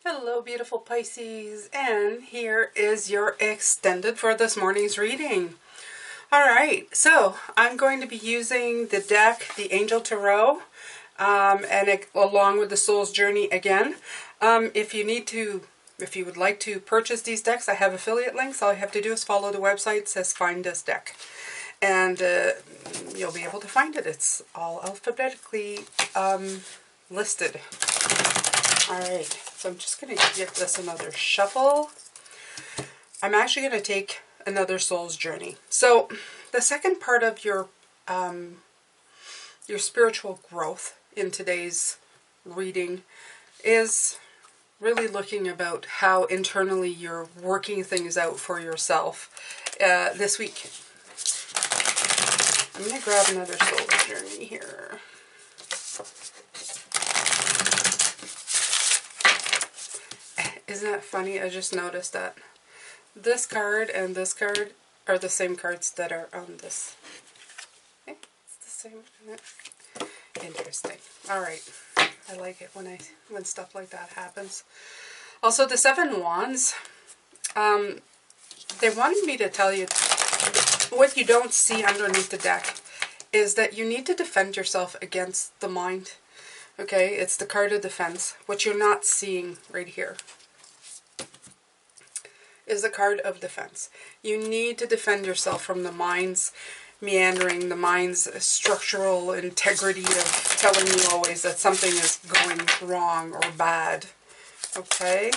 Hello beautiful Pisces, and here is your extended for this morning's reading. Alright, so I'm going to be using the deck, the Angel Tarot, along with the Soul's Journey again. If you would like to purchase these decks, I have affiliate links. All you have to do is follow the website. It says find this deck. And you'll be able to find it. It's all alphabetically listed. Alright, so I'm just going to give this another shuffle. I'm actually going to take another Soul's Journey. So the second part of your spiritual growth in today's reading is really looking about how internally you're working things out for yourself this week. I'm going to grab another Soul's Journey here. Isn't that funny? I just noticed that this card and this card are the same cards that are on this. Okay, it's the same, isn't it? Interesting. Alright. I like it when stuff like that happens. Also, the Seven Wands, they wanted me to tell you what you don't see underneath the deck is that you need to defend yourself against the mind. Okay, it's the card of defense. What you're not seeing right here is the card of defense. You need to defend yourself from the mind's meandering, the mind's structural integrity of telling you always that something is going wrong or bad. Okay?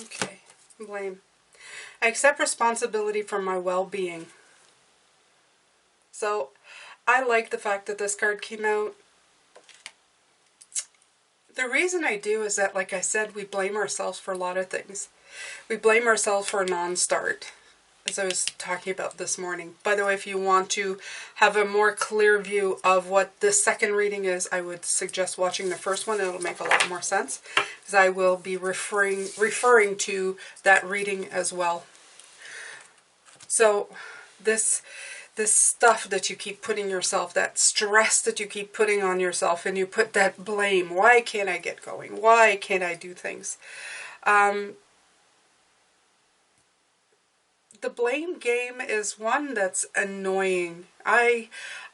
Okay, blame. I accept responsibility for my well-being. So, I like the fact that this card came out. The reason I do is that, like I said, we blame ourselves for a lot of things. We blame ourselves for a non-start, as I was talking about this morning. By the way, if you want to have a more clear view of what this second reading is, I would suggest watching the first one. It'll make a lot more sense, because I will be referring to that reading as well. So, this stuff that you keep putting yourself, that stress that you keep putting on yourself, and you put that blame. Why can't I get going? Why can't I do things? The blame game is one that's annoying. I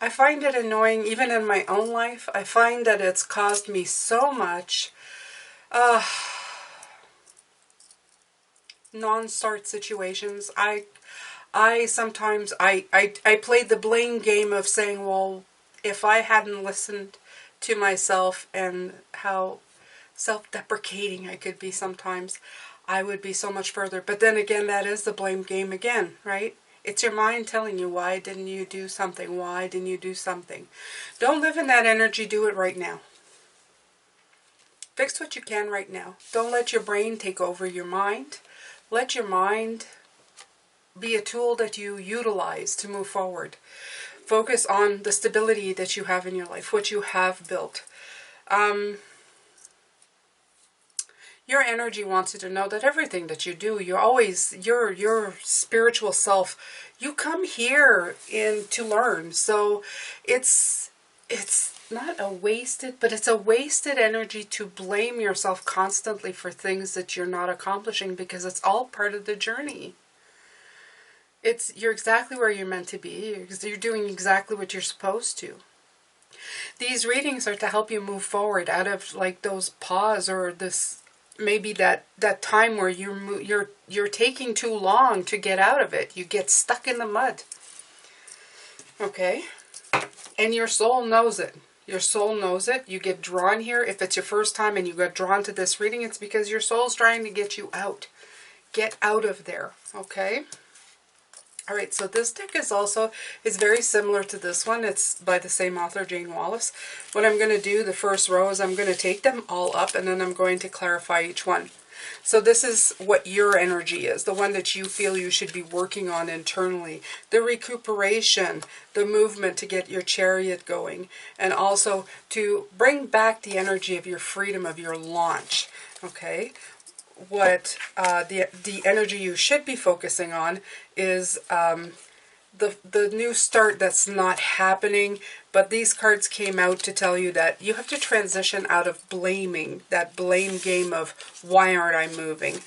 find it annoying even in my own life. I find that it's caused me so much non-start situations. I sometimes played the blame game of saying, well, if I hadn't listened to myself and how self-deprecating I could be sometimes, I would be so much further. But then again, that is the blame game again, right? It's your mind telling you, why didn't you do something? Why didn't you do something? Don't live in that energy. Do it right now. Fix what you can right now. Don't let your brain take over your mind. Let your mind be a tool that you utilize to move forward. Focus on the stability that you have in your life, what you have built. Your energy wants you to know that everything that you do, you're always, your spiritual self, you come here to learn. So it's not a wasted, but it's a wasted energy to blame yourself constantly for things that you're not accomplishing, because it's all part of the journey. You're exactly where you're meant to be. You're doing exactly what you're supposed to. These readings are to help you move forward out of like those pause, or this maybe that time where you're taking too long to get out of it. You get stuck in the mud. Okay? And your soul knows it. Your soul knows it. You get drawn here. If it's your first time and you got drawn to this reading, it's because your soul's trying to get you out. Get out of there. Okay? Alright, so this deck is very similar to this one. It's by the same author, Jane Wallace. What I'm going to do, the first row, is I'm going to take them all up, and then I'm going to clarify each one. So this is what your energy is, the one that you feel you should be working on internally. The recuperation, the movement to get your chariot going, and also to bring back the energy of your freedom, of your launch. Okay? the energy you should be focusing on is the new start that's not happening. But these cards came out to tell you that you have to transition out of blaming, that blame game of why aren't I moving?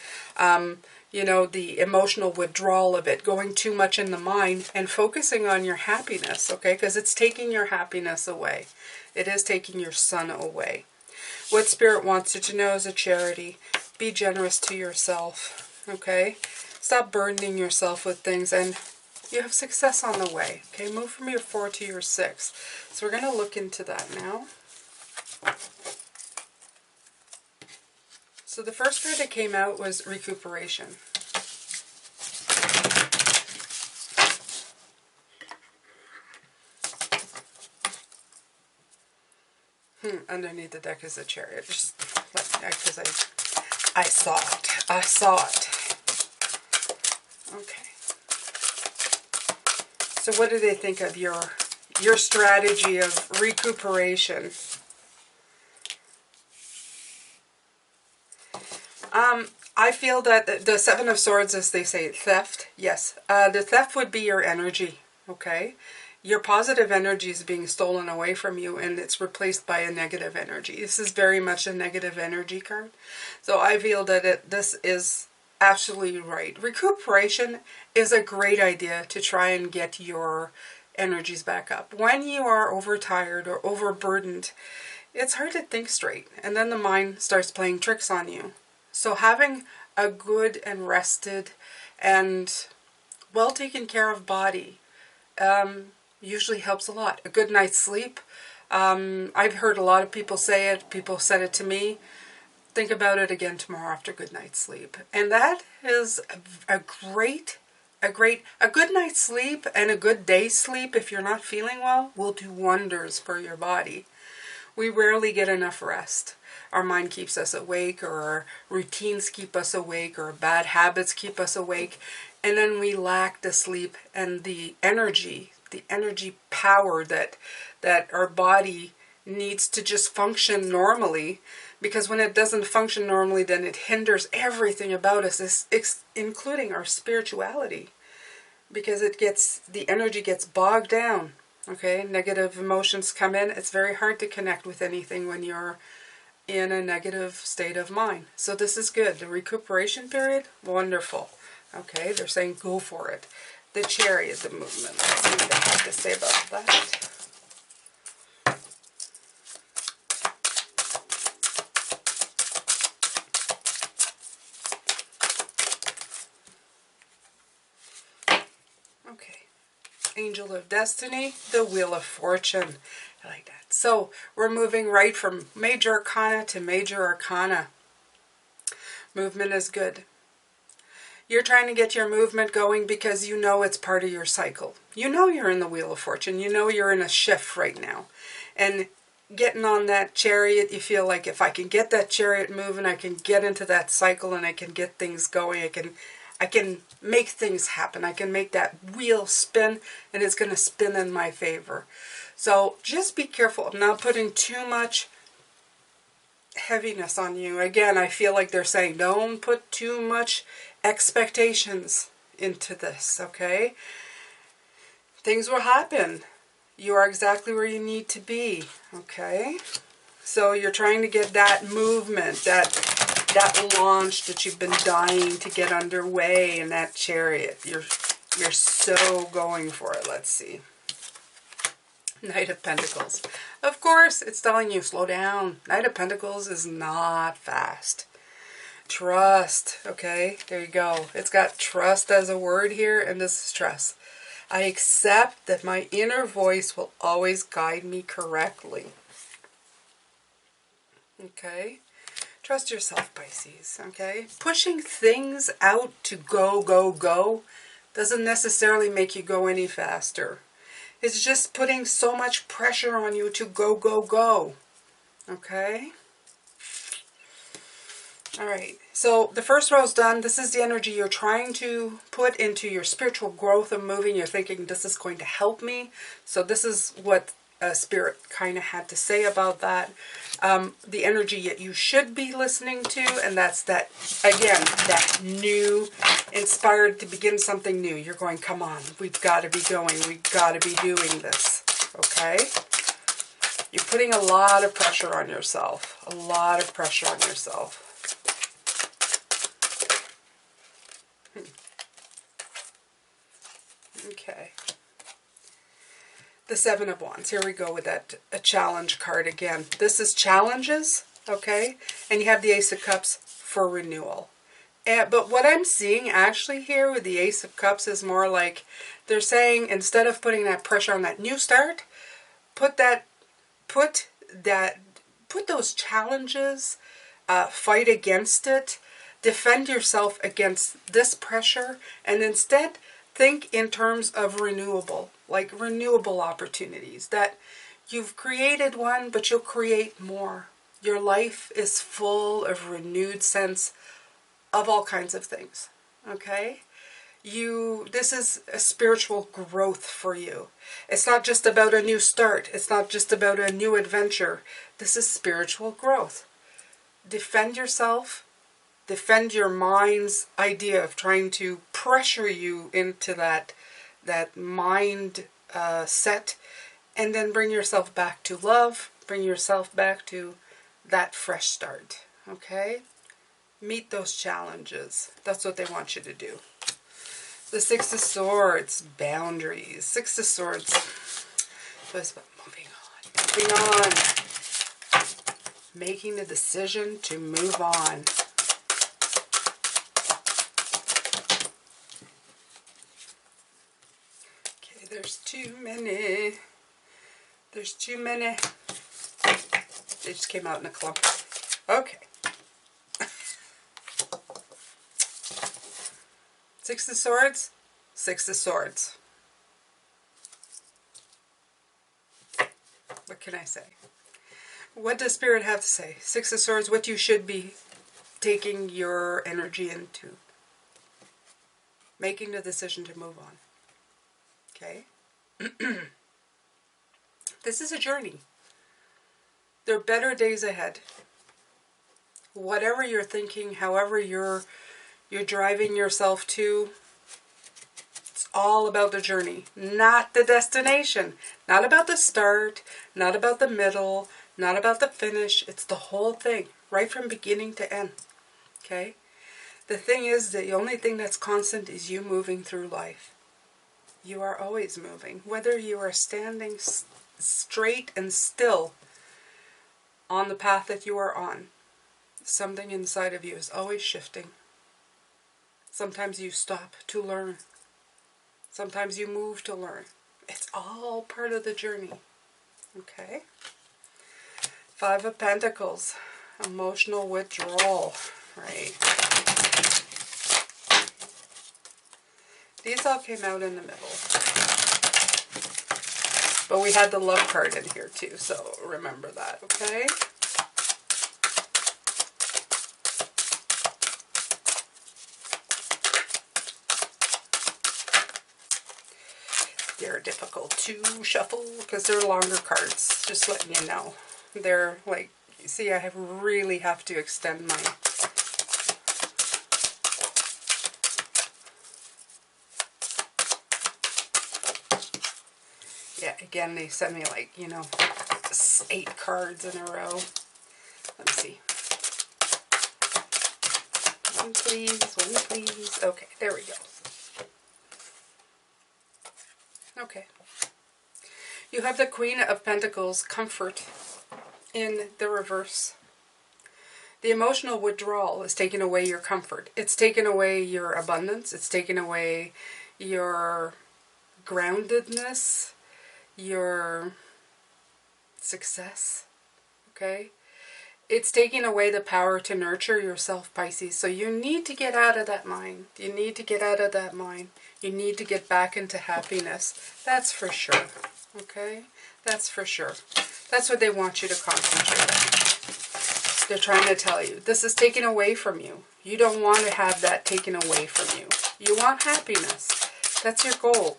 You know, the emotional withdrawal of it, going too much in the mind and focusing on your happiness, okay? Because it's taking your happiness away. It is taking your sun away. What Spirit wants you to know is a charity. Be generous to yourself, okay? Stop burdening yourself with things, and you have success on the way, okay? Move from your 4 to your 6. So we're going to look into that now. So the first card that came out was recuperation. Underneath the deck is a chariot. Just because I saw it. I saw it. Okay. So what do they think of your strategy of recuperation? I feel that the Seven of Swords, as they say, theft. Yes. The theft would be your energy, okay? Your positive energy is being stolen away from you, and it's replaced by a negative energy. This is very much a negative energy card. So I feel that this is absolutely right. Recuperation is a great idea to try and get your energies back up. When you are overtired or overburdened, it's hard to think straight, and then the mind starts playing tricks on you. So having a good and rested and well taken care of body usually helps a lot. A good night's sleep. I've heard a lot of people say it. People said it to me. Think about it again tomorrow after a good night's sleep. And that is a good night's sleep and a good day's sleep, if you're not feeling well, will do wonders for your body. We rarely get enough rest. Our mind keeps us awake, or our routines keep us awake, or bad habits keep us awake. And then we lack the sleep and the energy power that our body needs to just function normally. Because when it doesn't function normally, then it hinders everything about us, including our spirituality. Because the energy gets bogged down. Okay, negative emotions come in. It's very hard to connect with anything when you're in a negative state of mind. So this is good. The recuperation period, wonderful. Okay, they're saying go for it. The Chariot, the movement. Let's see what they have to say about that. Okay. Angel of Destiny, the Wheel of Fortune. I like that. So we're moving right from Major Arcana to Major Arcana. Movement is good. You're trying to get your movement going because you know it's part of your cycle. You know you're in the Wheel of Fortune. You know you're in a shift right now. And getting on that chariot, you feel like if I can get that chariot moving, I can get into that cycle and I can get things going. I can make things happen. I can make that wheel spin, and it's going to spin in my favor. So just be careful of not putting too much heaviness on you. Again, I feel like they're saying don't put too much expectations into this, okay? Things will happen. You are exactly where you need to be, okay? So you're trying to get that movement, that launch that you've been dying to get underway in that chariot. You're so going for it. Let's see. Knight of Pentacles. Of course, it's telling you, slow down. Knight of Pentacles is not fast. Trust. Okay, there you go. It's got trust as a word here, and this is trust. I accept that my inner voice will always guide me correctly. Okay? Trust yourself, Pisces, okay? Pushing things out to go, go, go doesn't necessarily make you go any faster. It's just putting so much pressure on you to go, go, go. Okay? All right. So the first row's done. This is the energy you're trying to put into your spiritual growth and moving. You're thinking, this is going to help me. So this is what Spirit kind of had to say about that. The energy that you should be listening to, and that's that, again, that new, inspired to begin something new. You're going, come on, we've got to be going, we've got to be doing this, okay? You're putting a lot of pressure on yourself, a lot of pressure on yourself. Okay. The Seven of Wands. Here we go with that a challenge card again. This is challenges, okay? And you have the Ace of Cups for renewal. But what I'm seeing actually here with the Ace of Cups is more like they're saying, instead of putting that pressure on that new start, put those challenges, fight against it, defend yourself against this pressure, and instead think in terms of renewable opportunities, that you've created one, but you'll create more. Your life is full of renewed sense of all kinds of things, okay? This is a spiritual growth for you. It's not just about a new start. It's not just about a new adventure. This is spiritual growth. Defend yourself. Defend your mind's idea of trying to pressure you into that mind set, and then bring yourself back to love, bring yourself back to that fresh start, okay? Meet those challenges. That's what they want you to do. The Six of Swords, boundaries. Six of Swords. So it's about moving on. Making the decision to move on. There's too many. There's too many. They just came out in a clump. Okay. Six of Swords. Six of Swords. What can I say? What does Spirit have to say? Six of Swords, what you should be taking your energy into. Making the decision to move on. Okay? This is a journey. There are better days ahead. Whatever you're thinking, however you're driving yourself to, it's all about the journey, not the destination. Not about the start, not about the middle, not about the finish. It's the whole thing, right from beginning to end. Okay? The thing is, the only thing that's constant is you moving through life. You are always moving. Whether you are standing straight and still on the path that you are on, something inside of you is always shifting. Sometimes you stop to learn. Sometimes you move to learn. It's all part of the journey. Okay? Five of Pentacles. Emotional withdrawal. Right? These all came out in the middle. But we had the love card in here too, so remember that, okay? They're difficult to shuffle because they're longer cards, just letting you know. They're like, you see, I really have to extend my... Yeah, again, they send me like, 8 cards in a row. Let me see. One please, one please. Okay, there we go. Okay. You have the Queen of Pentacles, comfort, in the reverse. The emotional withdrawal is taking away your comfort. It's taken away your abundance. It's taken away your groundedness, your success, okay? It's taking away the power to nurture yourself, Pisces. So you need to get out of that mind. You need to get out of that mind. You need to get back into happiness. That's for sure, okay? That's for sure. That's what they want you to concentrate on. They're trying to tell you, this is taken away from you. You don't want to have that taken away from you. You want happiness. That's your goal.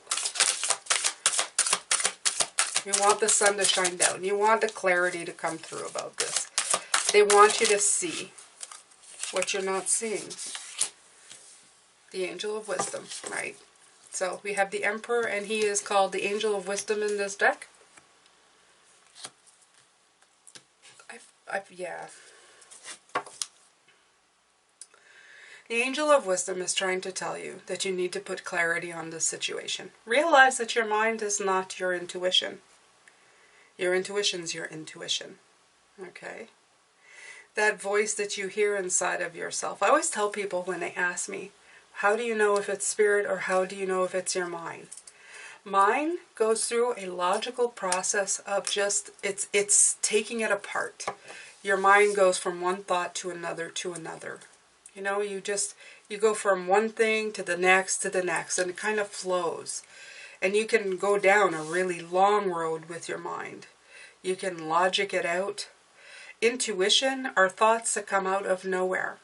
You want the sun to shine down. You want the clarity to come through about this. They want you to see what you're not seeing. The Angel of Wisdom, right? So we have the Emperor, and he is called the Angel of Wisdom in this deck. Yeah. The Angel of Wisdom is trying to tell you that you need to put clarity on this situation. Realize that your mind is not your intuition. Your intuition's your intuition. Okay? That voice that you hear inside of yourself. I always tell people when they ask me, how do you know if it's spirit or how do you know if it's your mind? Mine goes through a logical process of just, it's taking it apart. Your mind goes from one thought to another to another. You know, you go from one thing to the next, and it kind of flows. And you can go down a really long road with your mind. You can logic it out. Intuition are thoughts that come out of nowhere.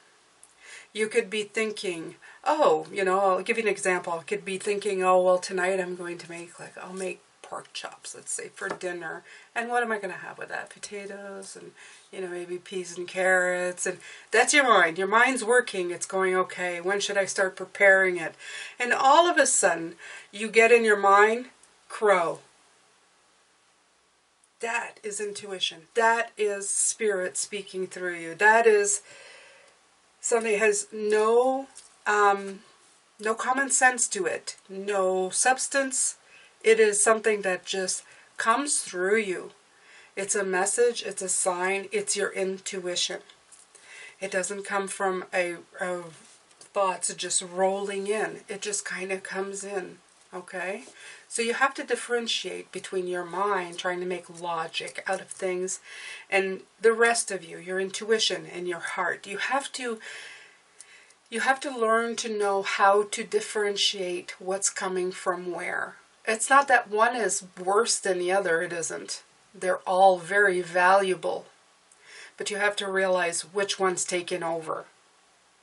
You could be thinking, oh, you know, I'll give you an example. I could be thinking, oh, well, tonight I'm going to make, I'll make pork chops, let's say, for dinner. And what am I going to have with that? Potatoes and, you know, maybe peas and carrots. And that's your mind. Your mind's working. It's going, okay, when should I start preparing it? And all of a sudden, you get in your mind, crow. That is intuition. That is spirit speaking through you. That is something that has no common sense to it, no substance. It is something that just comes through you. It's a message, it's a sign, it's your intuition. It doesn't come from a thoughts just rolling in. It just kind of comes in, okay? So you have to differentiate between your mind trying to make logic out of things and the rest of you, your intuition and your heart. You have to learn to know how to differentiate what's coming from where. It's not that one is worse than the other, it isn't. They're all very valuable. But you have to realize which one's taking over.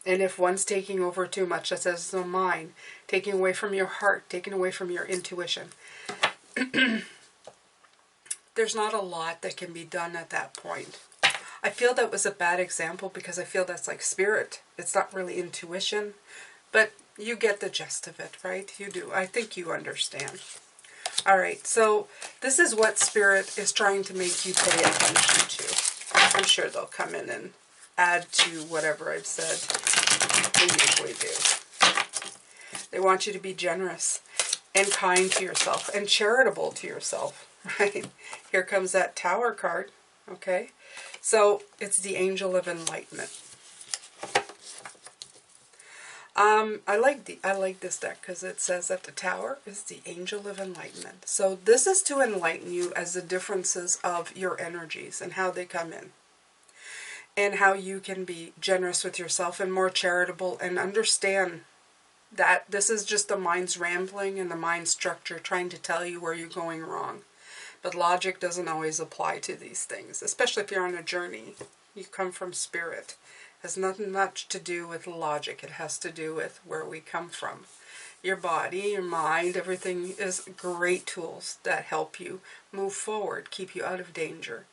And if one's taking over too much, that says the mind, taking away from your heart, taking away from your intuition. There's not a lot that can be done at that point. I feel that was a bad example because I feel that's like spirit. It's not really intuition, but you get the gist of it, right? You do. I think you understand. All right, so this is what spirit is trying to make you pay attention to. I'm sure they'll come in and add to whatever I've said. They usually do. They want you to be generous and kind to yourself and charitable to yourself, right? Here comes that Tower card, okay? So it's the Angel of Enlightenment. I like this deck because it says that the Tower is the Angel of Enlightenment. So this is to enlighten you as the differences of your energies and how they come in. And how you can be generous with yourself and more charitable and understand that this is just the mind's rambling and the mind structure trying to tell you where you're going wrong. But logic doesn't always apply to these things, especially if you're on a journey. You come from spirit. It has nothing much to do with logic. It has to do with where we come from. Your body, your mind, everything is great tools that help you move forward, keep you out of danger.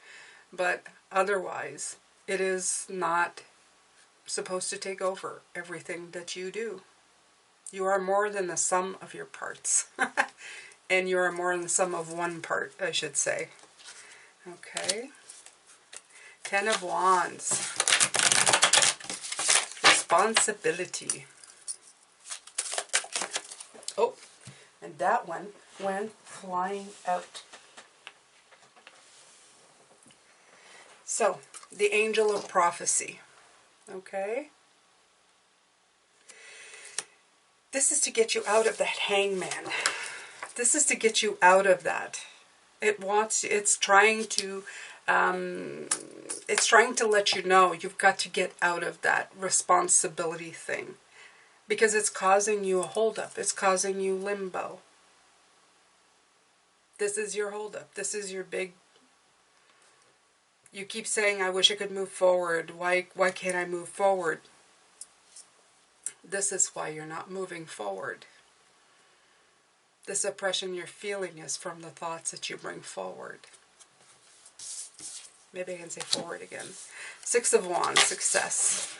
But otherwise, it is not supposed to take over everything that you do. You are more than the sum of your parts. And you are more than the sum of one part, I should say. Okay. Ten of Wands. Responsibility. Oh, and that one went flying out. So, the Angel of Prophecy. Okay. This is to get you out of that hangman. This is to get you out of that. It's trying to let you know you've got to get out of that responsibility thing. Because it's causing you a holdup. It's causing you limbo. This is your holdup. This is your big... You keep saying, I wish I could move forward. Why can't I move forward? This is why you're not moving forward. This oppression you're feeling is from the thoughts that you bring forward. Maybe I can say forward again. Six of Wands, success.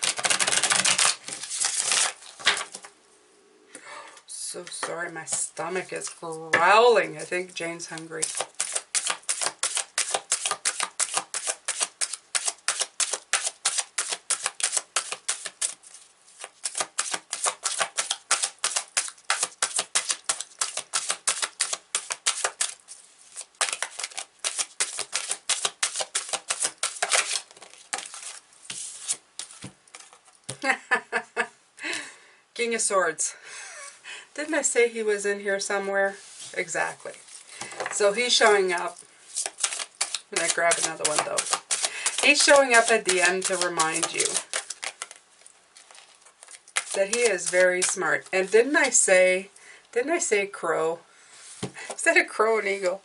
So sorry, my stomach is growling. I think Jane's hungry. King of Swords. Didn't I say he was in here somewhere? Exactly. So he's showing up. I'm going to grab another one though. He's showing up at the end to remind you that he is very smart. And didn't I say crow? Is that a crow or an eagle?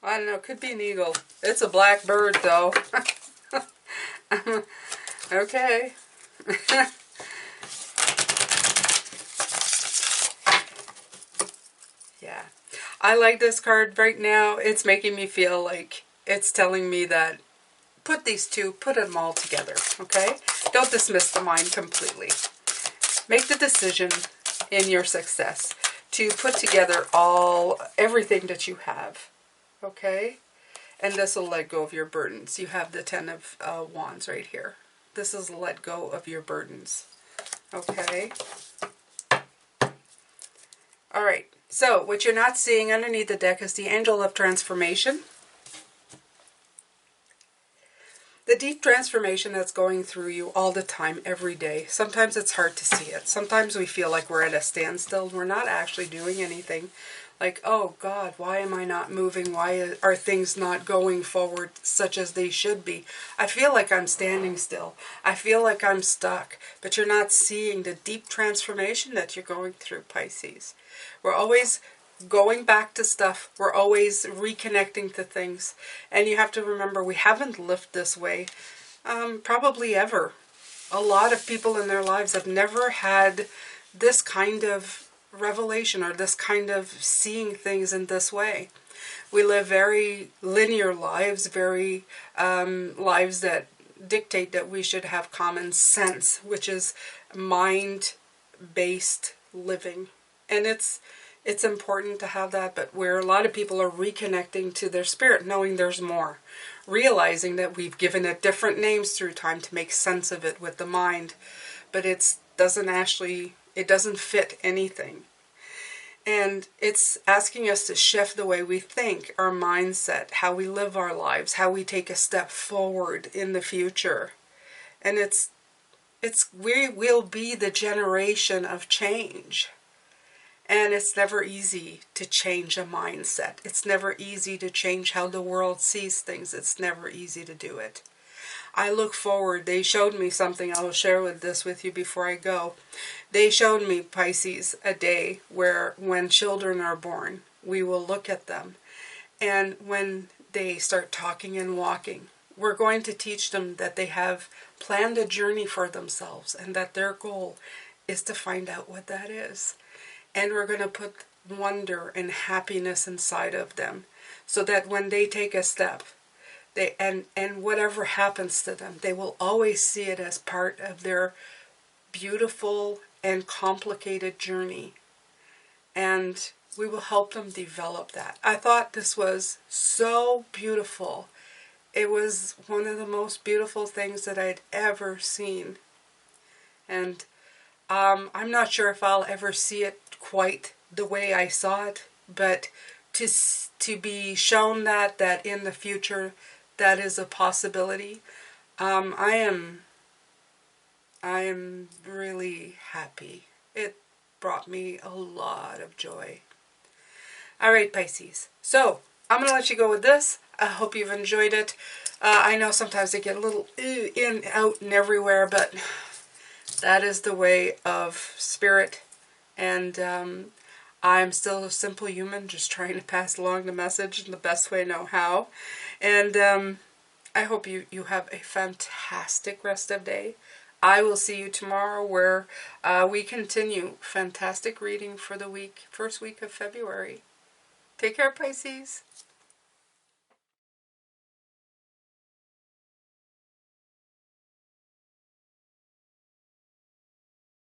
I don't know. Could be an eagle. It's a black bird though. Okay. Yeah. I like this card right now. It's making me feel like it's telling me that put them all together, okay? Don't dismiss the mind completely. Make the decision in your success to put together everything that you have, okay? And this will let go of your burdens. You have the Ten of Wands right here. This is let go of your burdens, okay? All right. So, what you're not seeing underneath the deck is the Angel of Transformation. The deep transformation that's going through you all the time, every day. Sometimes it's hard to see it. Sometimes we feel like we're at a standstill. We're not actually doing anything. Like, oh God, why am I not moving? Why are things not going forward such as they should be? I feel like I'm standing still. I feel like I'm stuck. But you're not seeing the deep transformation that you're going through, Pisces. We're always going back to stuff. We're always reconnecting to things. And you have to remember, we haven't lived this way probably ever. A lot of people in their lives have never had this kind of revelation or this kind of seeing things in this way. We live very linear lives, very lives that dictate that we should have common sense, which is mind-based living. And it's important to have that, but where a lot of people are reconnecting to their spirit, knowing there's more, realizing that we've given it different names through time to make sense of it with the mind, but it doesn't fit anything. And it's asking us to shift the way we think, our mindset, how we live our lives, how we take a step forward in the future. And we will be the generation of change. And it's never easy to change a mindset. It's never easy to change how the world sees things. It's never easy to do it. I look forward. They showed me something. I will share this with you before I go. They showed me, Pisces, a day where when children are born, we will look at them. And when they start talking and walking, we're going to teach them that they have planned a journey for themselves and that their goal is to find out what that is. And we're going to put wonder and happiness inside of them so that when they take a step, and whatever happens to them, they will always see it as part of their beautiful and complicated journey. And we will help them develop that. I thought this was so beautiful. It was one of the most beautiful things that I'd ever seen. And I'm not sure if I'll ever see it quite the way I saw it, but to be shown that in the future that is a possibility, I am really happy. It brought me a lot of joy. All right, Pisces. So I'm going to let you go with this. I hope you've enjoyed it. I know sometimes they get a little in, out, and everywhere, but that is the way of spirit. And I'm still a simple human, just trying to pass along the message in the best way I know how. And I hope you have a fantastic rest of day. I will see you tomorrow where we continue. Fantastic reading for the week, first week of February. Take care, Pisces.